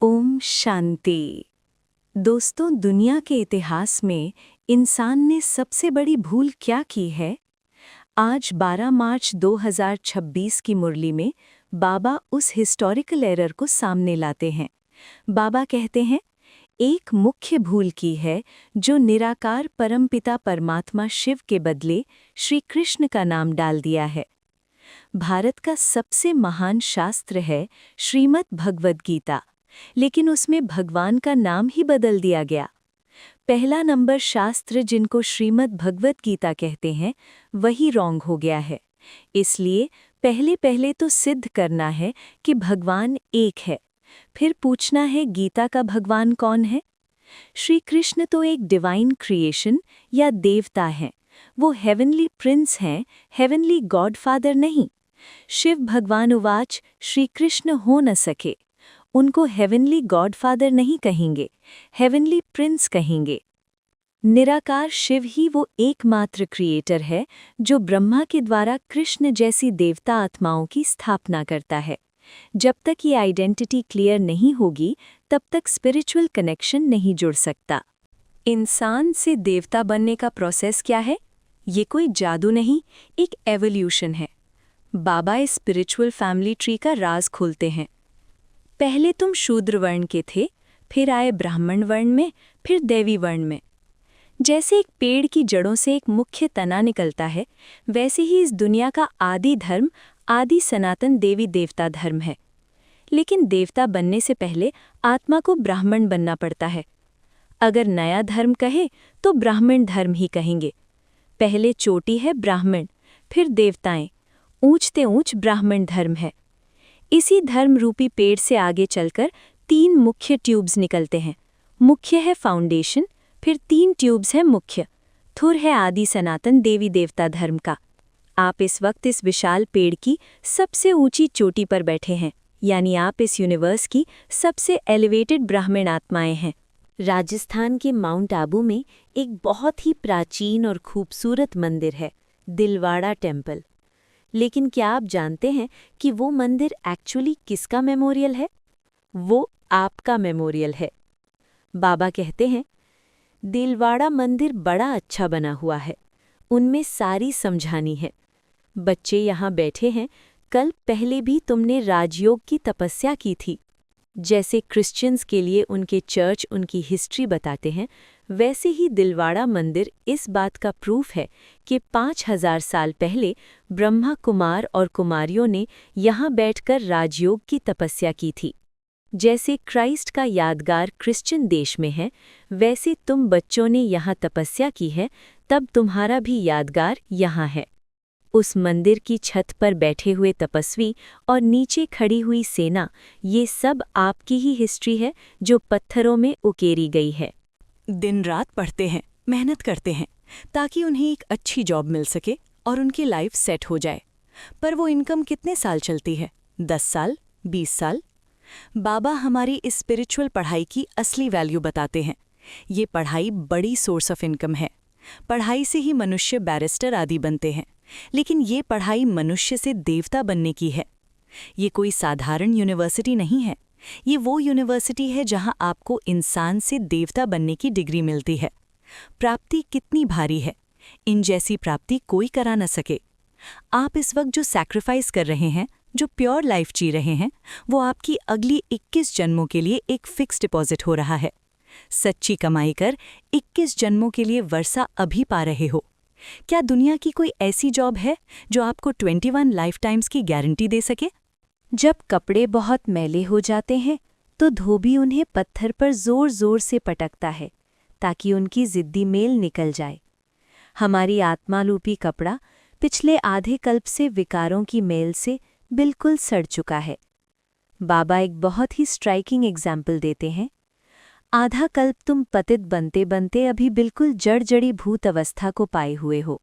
ओम शांति। दोस्तों, दुनिया के इतिहास में इंसान ने सबसे बड़ी भूल क्या की है? आज 12 मार्च 2026 की मुरली में बाबा उस हिस्टोरिकल एरर को सामने लाते हैं। बाबा कहते हैं, एक मुख्य भूल की है जो निराकार परमपिता परमात्मा शिव के बदले श्री कृष्ण का नाम डाल दिया है। भारत का सबसे महान शास्त्र है श्रीमद् भगवद गीता, लेकिन उसमें भगवान का नाम ही बदल दिया गया। पहला नंबर शास्त्र जिनको श्रीमद् भगवद गीता कहते हैं, वही रॉन्ग हो गया है। इसलिए पहले तो सिद्ध करना है कि भगवान एक है, फिर पूछना है गीता का भगवान कौन है। श्री कृष्ण तो एक डिवाइन क्रिएशन या देवता हैं, वो हेवनली प्रिंस हैं, हेवनली गॉडफादर नहीं। शिव भगवान उवाच श्री कृष्ण हो न सके, उनको हेवनली गॉडफादर नहीं कहेंगे, हेवनली प्रिंस कहेंगे। निराकार शिव ही वो एकमात्र क्रिएटर है जो ब्रह्मा के द्वारा कृष्ण जैसी देवता आत्माओं की स्थापना करता है। जब तक ये आइडेंटिटी क्लियर नहीं होगी, तब तक स्पिरिचुअल कनेक्शन नहीं जुड़ सकता। इंसान से देवता बनने का प्रोसेस क्या है? ये कोई जादू नहीं, एक एवोल्यूशन है। बाबा इस स्पिरिचुअल फैमिली ट्री का राज खोलते हैं। पहले तुम शूद्र वर्ण के थे, फिर आए ब्राह्मण वर्ण में, फिर दैवी वर्ण में। जैसे एक पेड़ की जड़ों से एक मुख्य तना निकलता है, वैसे ही इस दुनिया का आदि धर्म आदि सनातन देवी देवता धर्म है। लेकिन देवता बनने से पहले आत्मा को ब्राह्मण बनना पड़ता है। अगर नया धर्म कहे तो ब्राह्मण धर्म ही कहेंगे। पहले चोटी है ब्राह्मण, फिर देवताएं, ऊंचते ऊंच ब्राह्मण धर्म है। इसी धर्म रूपी पेड़ से आगे चलकर 3 मुख्य ट्यूब्स निकलते हैं। मुख्य है फाउंडेशन, फिर 3 ट्यूब्स है मुख्य। थुर है आदि सनातन देवी देवता धर्म का। आप इस वक्त इस विशाल पेड़ की सबसे ऊंची चोटी पर बैठे हैं, यानी आप इस यूनिवर्स की सबसे एलिवेटेड ब्राह्मण आत्माएं हैं। राजस्थान के माउंट आबू में एक बहुत ही प्राचीन और खूबसूरत मंदिर है, दिलवाड़ा टेम्पल। लेकिन क्या आप जानते हैं कि वो मंदिर एक्चुअली किसका मेमोरियल है? वो आपका मेमोरियल है। बाबा कहते हैं, दिलवाड़ा मंदिर बड़ा अच्छा बना हुआ है, उनमें सारी समझानी है। बच्चे यहाँ बैठे हैं, कल पहले भी तुमने राजयोग की तपस्या की थी। जैसे क्रिश्चियंस के लिए उनके चर्च उनकी हिस्ट्री बताते हैं, वैसे ही दिलवाड़ा मंदिर इस बात का प्रूफ है कि 5000 साल पहले ब्रह्मा कुमार और कुमारियों ने यहाँ बैठकर राजयोग की तपस्या की थी। जैसे क्राइस्ट का यादगार क्रिश्चियन देश में है, वैसे तुम बच्चों ने यहाँ तपस्या की है, तब तुम्हारा भी यादगार यहाँ है। उस मंदिर की छत पर बैठे हुए तपस्वी और नीचे खड़ी हुई सेना, ये सब आपकी ही हिस्ट्री है जो पत्थरों में उकेरी गई है। दिन रात पढ़ते हैं, मेहनत करते हैं ताकि उन्हें एक अच्छी जॉब मिल सके और उनकी लाइफ सेट हो जाए। पर वो इनकम कितने साल चलती है? 10 साल, 20 साल? बाबा हमारी इस स्पिरिचुअल पढ़ाई की असली वैल्यू बताते हैं। ये पढ़ाई बड़ी सोर्स ऑफ इनकम है। पढ़ाई से ही मनुष्य बैरिस्टर आदि बनते हैं, लेकिन ये पढ़ाई मनुष्य से देवता बनने की है। ये कोई साधारण यूनिवर्सिटी नहीं है, ये वो यूनिवर्सिटी है जहां आपको इंसान से देवता बनने की डिग्री मिलती है। प्राप्ति कितनी भारी है, इन जैसी प्राप्ति कोई करा न सके। आप इस वक्त जो सैक्रिफाइस कर रहे हैं, जो प्योर लाइफ जी रहे हैं, वो आपकी अगली 21 जन्मों के लिए एक फिक्स डिपॉजिट हो रहा है। सच्ची कमाई कर 21 जन्मों के लिए वर्षा अभी पा रहे हो। क्या दुनिया की कोई ऐसी जॉब है जो आपको 21 लाइफ टाइम्स की गारंटी दे सके? जब कपड़े बहुत मैले हो जाते हैं तो धोबी उन्हें पत्थर पर जोर जोर से पटकता है ताकि उनकी जिद्दी मेल निकल जाए। हमारी आत्मारूपी कपड़ा पिछले आधे कल्प से विकारों की मेल से बिल्कुल सड़ चुका है। बाबा एक बहुत ही स्ट्राइकिंग एग्जाम्पल देते हैं। आधा कल्प तुम पतित बनते बनते अभी बिल्कुल जड़ी भूत अवस्था को पाए हुए हो।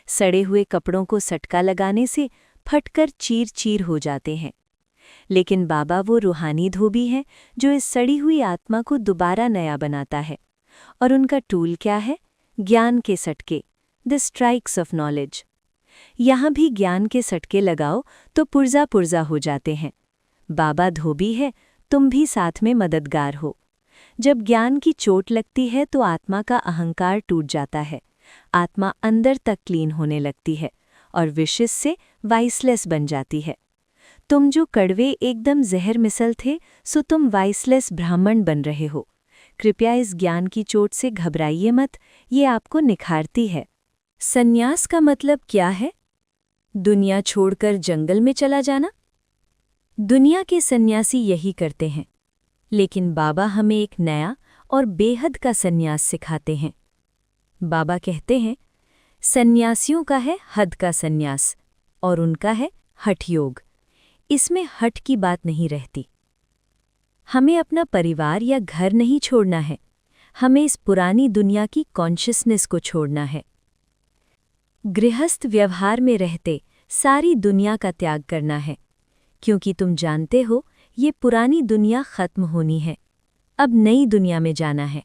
सड़े हुए कपड़ों को सटका लगाने से फटकर चीर चीर हो जाते हैं। लेकिन बाबा वो रूहानी धोबी हैं जो इस सड़ी हुई आत्मा को दोबारा नया बनाता है। और उनका टूल क्या है? ज्ञान के सटके, द स्ट्राइक्स ऑफ नॉलेज। यहाँ भी ज्ञान के सटके लगाओ तो पुर्जा पुर्जा हो जाते हैं। बाबा धोबी है तुम भी साथ में मददगार हो। जब ज्ञान की चोट लगती है तो आत्मा का अहंकार टूट जाता है, आत्मा अंदर तक क्लीन होने लगती है और विशिष्ट से वाइसलेस बन जाती है। तुम जो कड़वे एकदम जहर मिसल थे, सो तुम वाइसलेस ब्राह्मण बन रहे हो। कृपया इस ज्ञान की चोट से घबराइए मत, ये आपको निखारती है। संन्यास का मतलब क्या है? दुनिया छोड़कर जंगल में चला जाना। दुनिया के सन्यासी यही करते हैं, लेकिन बाबा हमें एक नया और बेहद का सन्यास सिखाते हैं। बाबा कहते हैं, सन्यासियों का है हद का सन्यास और उनका है हठ योग। इसमें हठ की बात नहीं रहती। हमें अपना परिवार या घर नहीं छोड़ना है, हमें इस पुरानी दुनिया की कॉन्शियसनेस को छोड़ना है। गृहस्थ व्यवहार में रहते सारी दुनिया का त्याग करना है, क्योंकि तुम जानते हो ये पुरानी दुनिया खत्म होनी है, अब नई दुनिया में जाना है।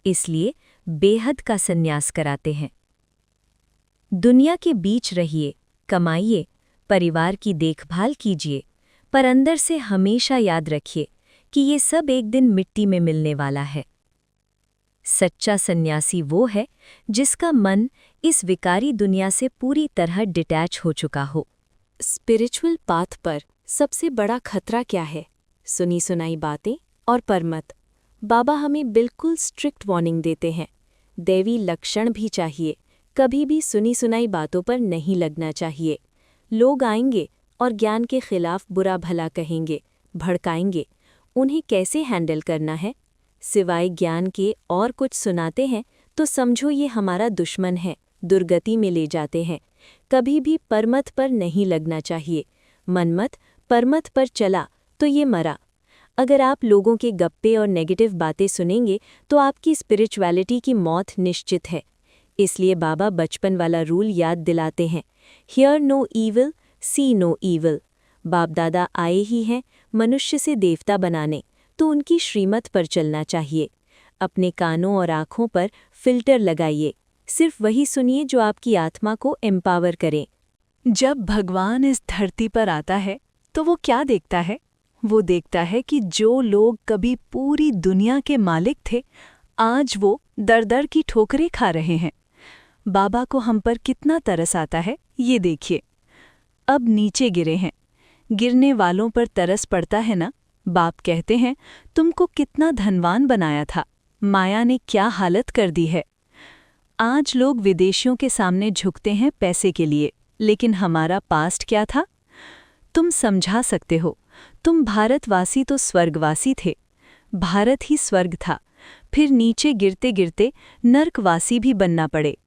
इसलिए बेहद का सन्यास कराते हैं। दुनिया के बीच रहिए, कमाइए, परिवार की देखभाल कीजिए, पर अंदर से हमेशा याद रखिए कि ये सब एक दिन मिट्टी में मिलने वाला है। सच्चा सन्यासी वो है जिसका मन इस विकारी दुनिया से पूरी तरह डिटैच हो चुका हो। स्पिरिचुअल पाथ पर सबसे बड़ा खतरा क्या है? सुनी सुनाई बातें और परमत। बाबा हमें बिल्कुल स्ट्रिक्ट वार्निंग देते हैं। दैवी लक्षण भी चाहिए, कभी भी सुनी सुनाई बातों पर नहीं लगना चाहिए। लोग आएंगे और ज्ञान के खिलाफ बुरा भला कहेंगे, भड़काएंगे। उन्हें कैसे हैंडल करना है? सिवाय ज्ञान के और कुछ सुनाते हैं तो समझो ये हमारा दुश्मन है, दुर्गति में ले जाते हैं। कभी भी परमत पर नहीं लगना चाहिए। मनमत परमत पर चला तो ये मरा। अगर आप लोगों के गप्पे और नेगेटिव बातें सुनेंगे तो आपकी स्पिरिचुअलिटी की मौत निश्चित है। इसलिए बाबा बचपन वाला रूल याद दिलाते हैं, hear no evil, see no evil. बाप दादा आए ही हैं मनुष्य से देवता बनाने, तो उनकी श्रीमत पर चलना चाहिए। अपने कानों और आँखों पर फिल्टर लगाइए, सिर्फ वही सुनिए जो आपकी आत्मा को एम्पावर करे। जब भगवान इस धरती पर आता है तो वो क्या देखता है? वो देखता है कि जो लोग कभी पूरी दुनिया के मालिक थे, आज वो दर दर की ठोकरें खा रहे हैं। बाबा को हम पर कितना तरस आता है, ये देखिए। अब नीचे गिरे हैं, गिरने वालों पर तरस पड़ता है ना। बाप कहते हैं, तुमको कितना धनवान बनाया था, माया ने क्या हालत कर दी है। आज लोग विदेशियों के सामने झुकते हैं पैसे के लिए, लेकिन हमारा पास्ट क्या था? तुम समझा सकते हो, तुम भारतवासी तो स्वर्गवासी थे। भारत ही स्वर्ग था, फिर नीचे गिरते गिरते नर्कवासी भी बनना पड़े।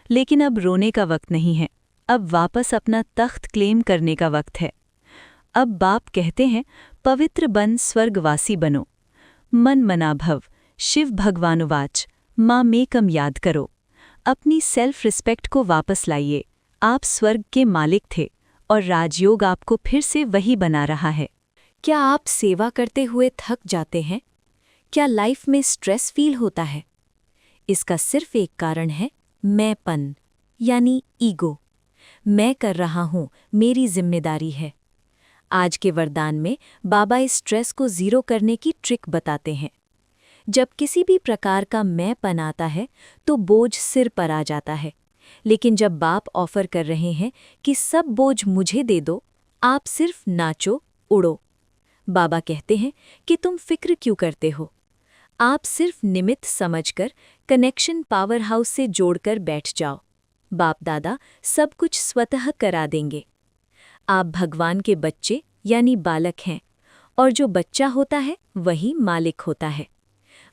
लेकिन अब रोने का वक्त नहीं है, अब वापस अपना तख्त क्लेम करने का वक्त है। अब बाप कहते हैं, पवित्र बन स्वर्गवासी बनो। मन मना भव, शिव भगवानुवाच, माँ मेकम याद करो। अपनी सेल्फ रिस्पेक्ट को वापस लाइए। आप स्वर्ग के मालिक थे और राजयोग आपको फिर से वही बना रहा है। क्या आप सेवा करते हुए थक जाते हैं? क्या लाइफ में स्ट्रेस फील होता है? इसका सिर्फ एक कारण है, मैंपन, यानी ईगो। मैं कर रहा हूँ, मेरी जिम्मेदारी है। आज के वरदान में बाबा इस स्ट्रेस को ज़ीरो करने की ट्रिक बताते हैं। जब किसी भी प्रकार का मैंपन आता है तो बोझ सिर पर आ जाता है, लेकिन जब बाप ऑफर कर रहे हैं कि सब बोझ मुझे दे दो, आप सिर्फ नाचो, उड़ो। बाबा कहते हैं कि तुम फिक्र क्यों करते हो? आप सिर्फ निमित्त समझकर कनेक्शन पावर हाउस से जोड़कर बैठ जाओ। बाप दादा सब कुछ स्वतः करा देंगे। आप भगवान के बच्चे यानी बालक हैं, और जो बच्चा होता है वही मालिक होता है।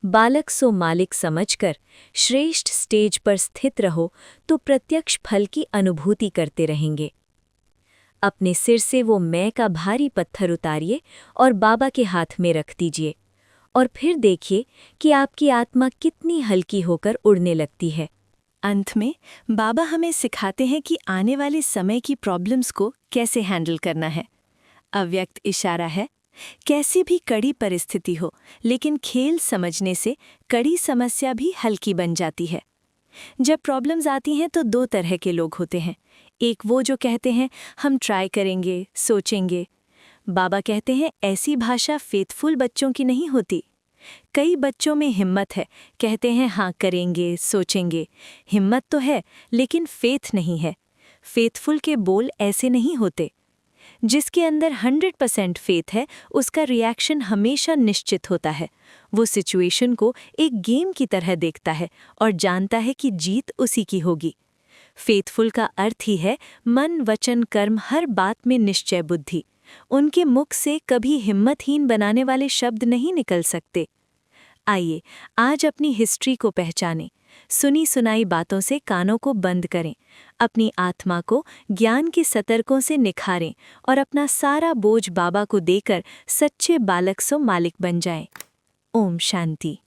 बालक सो मालिक समझकर श्रेष्ठ स्टेज पर स्थित रहो तो प्रत्यक्ष फल की अनुभूति करते रहेंगे। अपने सिर से वो मैं का भारी पत्थर उतारिए और बाबा के हाथ में रख दीजिए, और फिर देखिए कि आपकी आत्मा कितनी हल्की होकर उड़ने लगती है। अंत में बाबा हमें सिखाते हैं कि आने वाले समय की प्रॉब्लम्स को कैसे हैंडल करना है। अव्यक्त इशारा है, कैसी भी कड़ी परिस्थिति हो, लेकिन खेल समझने से कड़ी समस्या भी हल्की बन जाती है। जब प्रॉब्लम्स आती हैं तो दो तरह के लोग होते हैं। एक वो जो कहते हैं हम ट्राई करेंगे, सोचेंगे। बाबा कहते हैं ऐसी भाषा फेथफुल बच्चों की नहीं होती। कई बच्चों में हिम्मत है, कहते हैं हाँ करेंगे, सोचेंगे। हिम्मत तो है लेकिन फेथ नहीं है। फेथफुल के बोल ऐसे नहीं होते। जिसके अंदर 100% फेथ है उसका रिएक्शन हमेशा निश्चित होता है। वो सिचुएशन को एक गेम की तरह देखता है और जानता है कि जीत उसी की होगी। फेथफुल का अर्थ ही है मन वचन कर्म हर बात में निश्चय बुद्धि। उनके मुख से कभी हिम्मतहीन बनाने वाले शब्द नहीं निकल सकते। आइए आज अपनी हिस्ट्री को पहचानें। सुनी सुनाई बातों से कानों को बंद करें, अपनी आत्मा को ज्ञान की सतर्कों से निखारें और अपना सारा बोझ बाबा को देकर सच्चे बालक सो मालिक बन जाएं। ओम शांति।